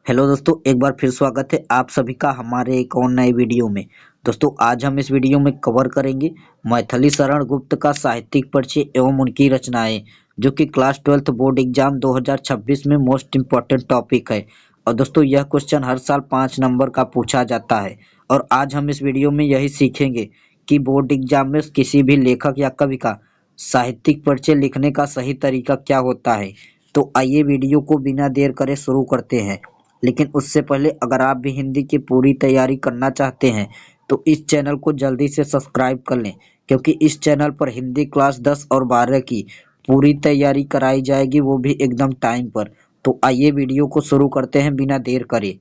Hello दोस्तों, एक बार फिर स्वागत है आप सभी का हमारे एक और नए वीडियो में। दोस्तों, आज हम इस वीडियो में कवर करेंगे मैथिली शरण गुप्त का साहित्यिक परिचय एवं उनकी रचनाएं, जो कि क्लास 12th बोर्ड एग्जाम 2026 में मोस्ट इम्पोर्टेंट टॉपिक है। और दोस्तों, यह क्वेश्चन हर साल 5 नंबर का पूछा जाता है। और आज हम इस वीडियो में यही सीखेंगे कि बोर्ड एग्जाम में किसी भी लेखक या कवि का साहित्यिक परिचय लिखने का सही तरीका क्या होता है। तो आइए वीडियो को बिना देर करे शुरू करते हैं। लेकिन उससे पहले अगर आप भी हिंदी की पूरी तैयारी करना चाहते हैं तो इस चैनल को जल्दी से सब्सक्राइब कर लें, क्योंकि इस चैनल पर हिंदी क्लास 10 और 12 की पूरी तैयारी कराई जाएगी, वो भी एकदम टाइम पर। तो आइए वीडियो को शुरू करते हैं बिना देर करे।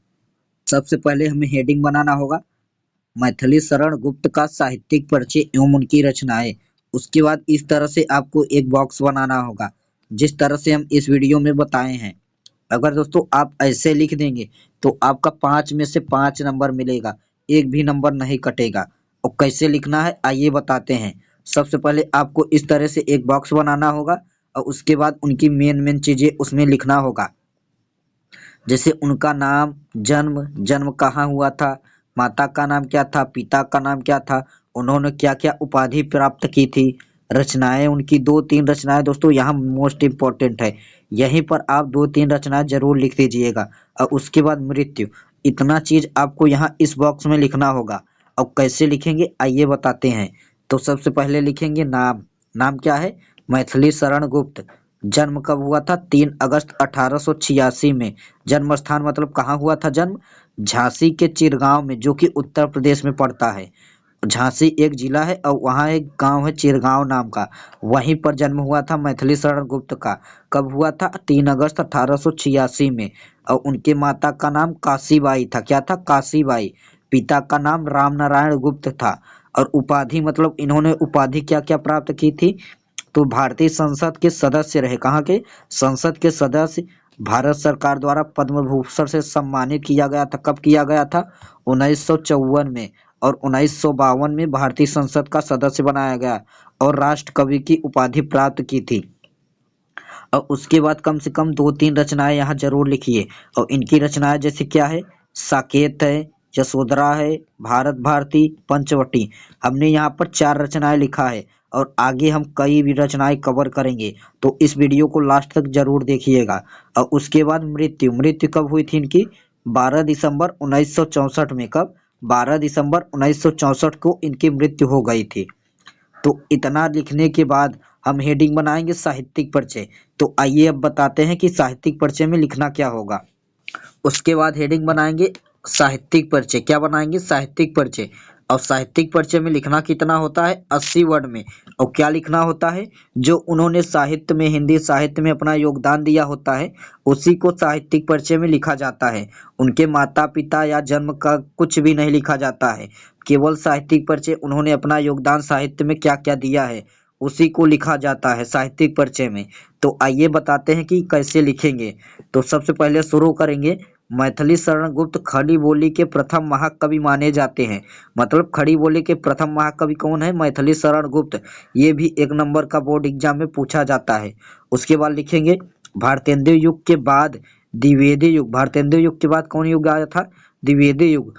सबसे पहले हमें हेडिंग बनाना होगा, मैथिली शरण गुप्त का साहित्यिक परिचय एवं उनकी रचनाएं। उसके बाद इस तरह से आपको एक बॉक्स बनाना होगा, जिस तरह से हम इस वीडियो में बताए हैं। अगर दोस्तों आप ऐसे लिख देंगे तो आपका 5 में से 5 नंबर मिलेगा, एक भी नंबर नहीं कटेगा। और कैसे लिखना है आइए बताते हैं। सबसे पहले आपको इस तरह से एक बॉक्स बनाना होगा और उसके बाद उनकी मेन चीजें उसमें लिखना होगा। जैसे उनका नाम, जन्म, जन्म कहाँ हुआ था, माता का नाम क्या था, पिता का नाम क्या था, उन्होंने क्या क्या उपाधि प्राप्त की थी, रचनाएं, उनकी 2-3 रचनाएं। दोस्तों यहाँ मोस्ट इम्पोर्टेंट है, यहीं पर आप 2-3 रचनाएं जरूर लिख दीजिएगा। और उसके बाद मृत्यु, इतना चीज आपको यहाँ इस बॉक्स में लिखना होगा। अब कैसे लिखेंगे आइए बताते हैं। तो सबसे पहले लिखेंगे नाम। नाम क्या है? मैथिली शरण गुप्त। जन्म कब हुआ था? 3 अगस्त 1886 में। जन्म स्थान मतलब कहाँ हुआ था जन्म? झांसी के चिरगांव में, जो कि उत्तर प्रदेश में पड़ता है। झांसी एक जिला है और वहाँ एक गांव है चिरगांव नाम का, वहीं पर जन्म हुआ था मैथिली शरण गुप्त का। कब हुआ था? 3 अगस्त 1886 में। और उनके माता का नाम काशीबाई था। क्या था? काशीबाई। पिता का नाम राम नारायण गुप्त था। और उपाधि मतलब इन्होंने उपाधि क्या क्या प्राप्त की थी? तो भारतीय संसद के सदस्य रहे। कहाँ के? संसद के सदस्य। भारत सरकार द्वारा पद्म भूषण से सम्मानित किया गया था। कब किया गया था? 1954 में। और 1952 में भारतीय संसद का सदस्य बनाया गया और राष्ट्र कवि की उपाधि प्राप्त की थी। और उसके बाद कम से कम 2-3 रचनाएं यहाँ जरूर लिखिए। और इनकी रचनाएं जैसे क्या है? साकेत है, यशोधरा है, भारत भारती, पंचवटी। हमने यहाँ पर 4 रचनाएं लिखा है और आगे हम कई भी रचनाएं कवर करेंगे, तो इस वीडियो को लास्ट तक जरूर देखिएगा। और उसके बाद मृत्यु। मृत्यु कब हुई थी इनकी? 12 दिसंबर 1964 में। कब? 12 दिसंबर 1964 को इनकी मृत्यु हो गई थी। तो इतना लिखने के बाद हम हेडिंग बनाएंगे साहित्यिक परिचय। तो आइए अब बताते हैं कि साहित्यिक परिचय में लिखना क्या होगा। उसके बाद हेडिंग बनाएंगे साहित्यिक परिचय। क्या बनाएंगे? साहित्यिक परिचय। और साहित्यिक परिचय में लिखना कितना होता है? 80 वर्ड में। और क्या लिखना होता है? जो उन्होंने साहित्य में, हिंदी साहित्य में अपना योगदान दिया होता है, उसी को साहित्यिक परिचय में लिखा जाता है। उनके माता पिता या जन्म का कुछ भी नहीं लिखा जाता है, केवल साहित्यिक परिचय, उन्होंने अपना योगदान साहित्य में क्या क्या दिया है उसी को लिखा जाता है साहित्यिक परिचय में। तो आइए बताते हैं कि कैसे लिखेंगे। तो सबसे पहले शुरू करेंगे। मैथिली शरण गुप्त खड़ी बोली के प्रथम महाकवि माने जाते हैं। मतलब खड़ी बोली के प्रथम महाकवि कौन है? मैथिली शरण गुप्त। ये भी 1 नंबर का बोर्ड एग्जाम में पूछा जाता है। उसके बाद लिखेंगे भारतेंदु युग के बाद द्विवेदी युग। भारतेंदु युग के बाद कौन युग आया था? द्विवेदी युग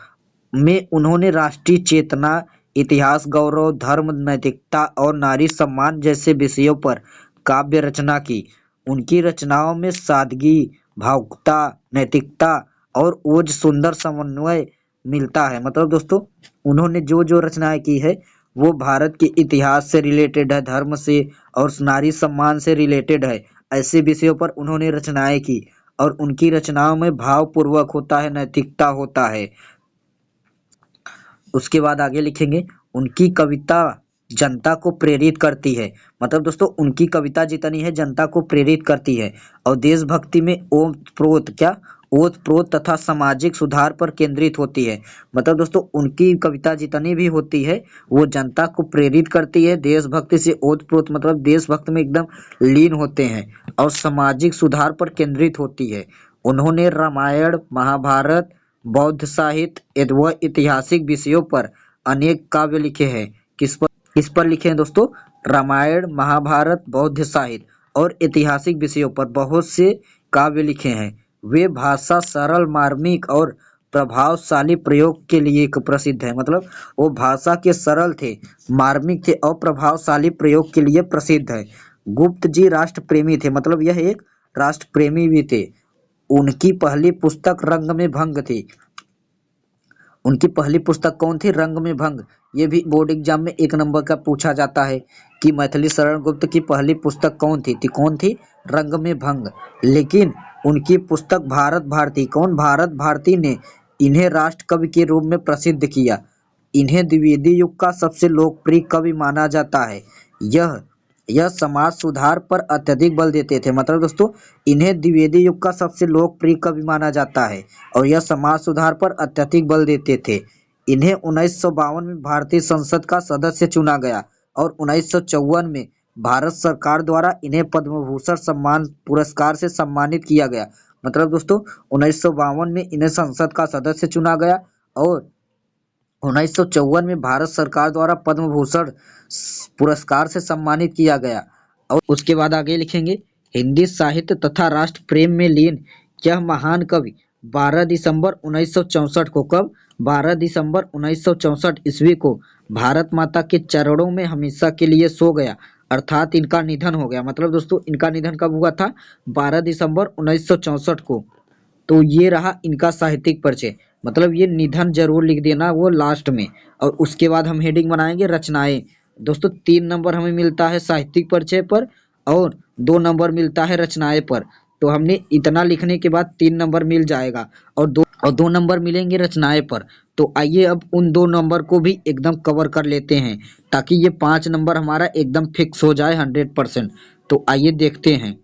में उन्होंने राष्ट्रीय चेतना, इतिहास, गौरव, धर्म, नैतिकता और नारी सम्मान जैसे विषयों पर काव्य रचना की। उनकी रचनाओं में सादगी, भावुकता, नैतिकता और ओज सुंदर समन्वय मिलता है। मतलब दोस्तों, उन्होंने जो जो रचनाएं की है वो भारत के इतिहास से रिलेटेड है, धर्म से और नारी सम्मान से रिलेटेड है। ऐसे विषयों पर उन्होंने रचनाएं की और उनकी रचनाओं में भावपूर्वक होता है, नैतिकता होता है। उसके बाद आगे लिखेंगे उनकी कविता जनता को प्रेरित करती है। मतलब दोस्तों, उनकी कविता जितनी है जनता को प्रेरित करती है। और देशभक्ति में ओतप्रोत क्या? ओतप्रोत तथा सामाजिक सुधार पर केंद्रित होती है। मतलब दोस्तों, उनकी कविता जितनी भी होती है वो जनता को प्रेरित करती है। देशभक्ति से ओतप्रोत मतलब देशभक्त में एकदम लीन होते हैं और सामाजिक सुधार पर केंद्रित होती है। उन्होंने रामायण, महाभारत, बौद्ध साहित्य व ऐतिहासिक विषयों पर अनेक काव्य लिखे हैं। किस पर लिखे हैं दोस्तों? रामायण, महाभारत, बौद्ध साहित्य और ऐतिहासिक विषयों पर बहुत से काव्य लिखे हैं। वे भाषा सरल, मार्मिक और प्रभावशाली प्रयोग के लिए प्रसिद्ध है। मतलब वो भाषा के सरल थे, मार्मिक थे और प्रभावशाली प्रयोग के लिए प्रसिद्ध है। गुप्त जी राष्ट्र प्रेमी थे, मतलब यह एक राष्ट्र प्रेमी भी थे। उनकी पहली पुस्तक रंग में भंग थी। उनकी पहली पुस्तक कौन थी? रंग में भंग। ये भी बोर्ड एग्जाम में 1 नंबर का पूछा जाता है कि मैथिली शरण गुप्त की पहली पुस्तक कौन थी? कौन थी? रंग में भंग। लेकिन उनकी पुस्तक भारत भारती, कौन? भारत भारती ने इन्हें राष्ट्र कवि के रूप में प्रसिद्ध किया। इन्हें द्विवेदी युग का सबसे लोकप्रिय कवि माना जाता है। यह समाज सुधार पर अत्यधिक बल देते थे। मतलब दोस्तों, इन्हें द्विवेदी युग का सबसे लोकप्रिय कवि माना जाता है और यह समाज सुधार पर अत्यधिक बल देते थे। इन्हें 1952 में भारतीय संसद का सदस्य चुना गया और 1954 में भारत सरकार द्वारा इन्हें पद्म भूषण सम्मान पुरस्कार से सम्मानित किया गया। मतलब दोस्तों, 1952 में इन्हें संसद का सदस्य चुना गया और 1954 में भारत सरकार द्वारा पद्म भूषण पुरस्कार से सम्मानित किया गया। और उसके बाद आगे लिखेंगे, हिंदी साहित्य तथा राष्ट्र प्रेम में लीन यह महान कवि 12 दिसंबर 1964 को, कब? 12 दिसंबर 1964 ईस्वी को भारत माता के चरणों में हमेशा के लिए सो गया, अर्थात इनका निधन हो गया। मतलब दोस्तों, इनका निधन कब हुआ था? 12 दिसंबर 1964 को। तो ये रहा इनका साहित्यिक परिचय। मतलब ये निधन जरूर लिख देना वो लास्ट में। और उसके बाद हम हेडिंग बनाएंगे रचनाएं। दोस्तों 3 नंबर हमें मिलता है साहित्यिक परिचय पर और 2 नंबर मिलता है रचनाएं पर। तो हमने इतना लिखने के बाद 3 नंबर मिल जाएगा और 2 नंबर मिलेंगे रचनाएं पर। तो आइए अब उन 2 नंबर को भी एकदम कवर कर लेते हैं ताकि ये 5 नंबर हमारा एकदम फिक्स हो जाए 100%। तो आइए देखते हैं।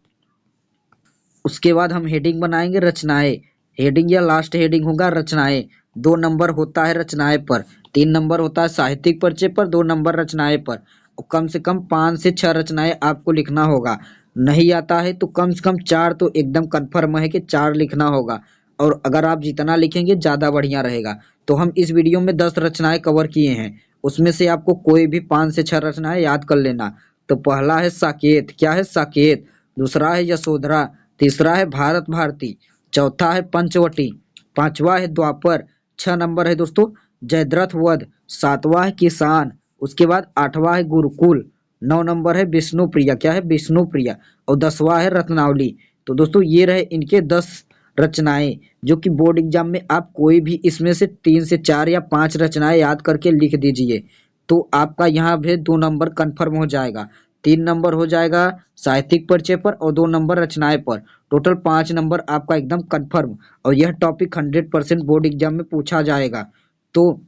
उसके बाद हम हेडिंग बनाएंगे रचनाएं। हेडिंग या लास्ट हेडिंग होगा रचनाएं। 2 नंबर होता है रचनाएं पर, 3 नंबर होता है साहित्यिक परिचय पर, 2 नंबर रचनाएं पर। और कम से कम 5 से 6 रचनाएं आपको लिखना होगा। नहीं आता है तो कम से कम 4 तो एकदम कन्फर्म है कि 4 लिखना होगा। और अगर आप जितना लिखेंगे ज़्यादा बढ़िया रहेगा। तो हम इस वीडियो में 10 रचनाएं कवर किए हैं, उसमें से आपको कोई भी 5 से 6 रचनाएं याद कर लेना। तो पहला है साकेत। क्या है? साकेत। दूसरा है यशोधरा। तीसरा है भारत भारती। चौथा है पंचवटी। पांचवा है द्वापर। 6 नंबर है दोस्तों जयद्रथ वध। 7वां है किसान। उसके बाद 8वां है गुरुकुल। 9 नंबर है विष्णुप्रिया। क्या है? विष्णुप्रिया। और 10वां है रत्नावली। तो दोस्तों ये रहे इनके 10 रचनाएं जो कि बोर्ड एग्जाम में आप कोई भी इसमें से 3 से 4 या 5 रचनाएं याद करके लिख दीजिए। तो आपका यहाँ भी 2 नंबर कन्फर्म हो जाएगा। 3 नंबर हो जाएगा साहित्यिक परिचय पर और 2 नंबर रचनाएं पर। टोटल 5 नंबर आपका एकदम कन्फर्म। और यह टॉपिक 100% बोर्ड एग्जाम में पूछा जाएगा। तो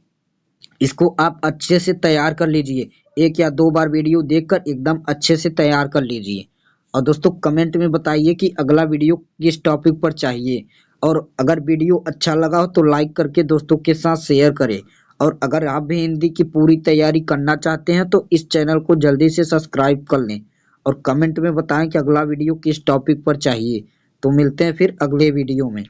इसको आप अच्छे से तैयार कर लीजिए। 1 या 2 बार वीडियो देखकर एकदम अच्छे से तैयार कर लीजिए। और दोस्तों कमेंट में बताइए कि अगला वीडियो किस टॉपिक पर चाहिए। और अगर वीडियो अच्छा लगा हो तो लाइक करके दोस्तों के साथ शेयर करें। और अगर आप भी हिंदी की पूरी तैयारी करना चाहते हैं तो इस चैनल को जल्दी से सब्सक्राइब कर लें और कमेंट में बताएं कि अगला वीडियो किस टॉपिक पर चाहिए। तो मिलते हैं फिर अगले वीडियो में।